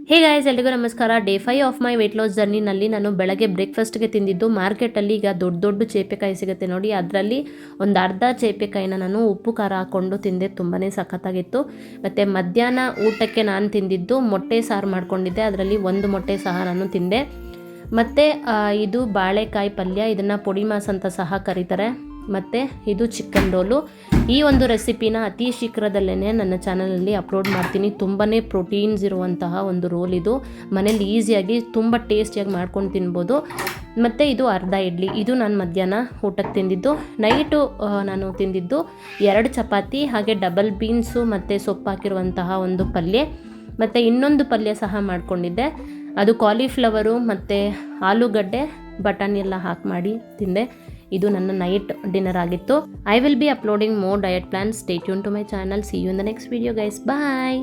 ಹೇ guys, ಎಲ್ರಿಗೂ ನಮಸ್ಕಾರ. Day 5 of my weight loss ಜರ್ನಿನಲ್ಲಿ ನಾನು ಬೆಳಗ್ಗೆ ಬ್ರೇಕ್ಫಾಸ್ಟ್ಗೆ ತಿಂದಿದ್ದು ಮಾರ್ಕೆಟಲ್ಲಿ ಈಗ ದೊಡ್ಡ ದೊಡ್ಡ ಚೇಪೆಕಾಯಿ ಸಿಗುತ್ತೆ ನೋಡಿ, ಅದರಲ್ಲಿ ಒಂದು ಅರ್ಧ ಚೇಪೆಕಾಯಿನ ನಾನು ಉಪ್ಪು ಖಾರ ಹಾಕ್ಕೊಂಡು ತಿಂದೆ. ತುಂಬಾ ಸಖತ್ತಾಗಿತ್ತು. ಮತ್ತು ಮಧ್ಯಾಹ್ನ ಊಟಕ್ಕೆ ನಾನು ತಿಂದಿದ್ದು ಮೊಟ್ಟೆ ಸಾರು ಮಾಡ್ಕೊಂಡಿದ್ದೆ, ಅದರಲ್ಲಿ ಒಂದು ಮೊಟ್ಟೆ ಸಹ ನಾನು ತಿಂದೆ. ಮತ್ತು ಇದು ಬಾಳೆಕಾಯಿ ಪಲ್ಯ, ಇದನ್ನು ಪೊಡಿ ಮಾಸ್ ಅಂತ ಸಹ ಕರೀತಾರೆ. ಮತ್ತು ಇದು ಚಿಕನ್ ರೋಲು. ಈ ಒಂದು ರೆಸಿಪಿನ ಅತಿ ಶೀಘ್ರದಲ್ಲೇ ನನ್ನ ಚಾನಲಲ್ಲಿ ಅಪ್ಲೋಡ್ ಮಾಡ್ತೀನಿ. ತುಂಬಾ ಪ್ರೋಟೀನ್ಸ್ ಇರುವಂತಹ ಒಂದು ರೋಲ್ ಇದು. ಮನೇಲಿ ಈಸಿಯಾಗಿ ತುಂಬ ಟೇಸ್ಟಿಯಾಗಿ ಮಾಡ್ಕೊಂಡು ತಿನ್ಬೋದು. ಮತ್ತು ಇದು ಅರ್ಧ ಇಡ್ಲಿ. ಇದು ನಾನು ಮಧ್ಯಾಹ್ನ ಊಟಕ್ಕೆ ತಿಂದಿದ್ದು. ನೈಟು ನಾನು ತಿಂದಿದ್ದು 2 ಚಪಾತಿ, ಹಾಗೆ ಡಬಲ್ ಬೀನ್ಸು ಮತ್ತು ಸೊಪ್ಪು ಹಾಕಿರುವಂತಹ ಒಂದು ಪಲ್ಯ, ಮತ್ತು ಇನ್ನೊಂದು ಪಲ್ಯ ಸಹ ಮಾಡ್ಕೊಂಡಿದ್ದೆ. ಅದು ಕಾಲಿಫ್ಲವರು ಮತ್ತು ಆಲೂಗಡ್ಡೆ ಬಟಾಣಿ ಎಲ್ಲ ಹಾಕಿ ಮಾಡಿ ತಿಂದೆ. ಇದು ನನ್ನ ನೈಟ್ ಡಿನ್ನರ್ ಆಗಿತ್ತು. I will be uploading more diet plans. Stay tune to my channel. See you in the next video guys. Bye.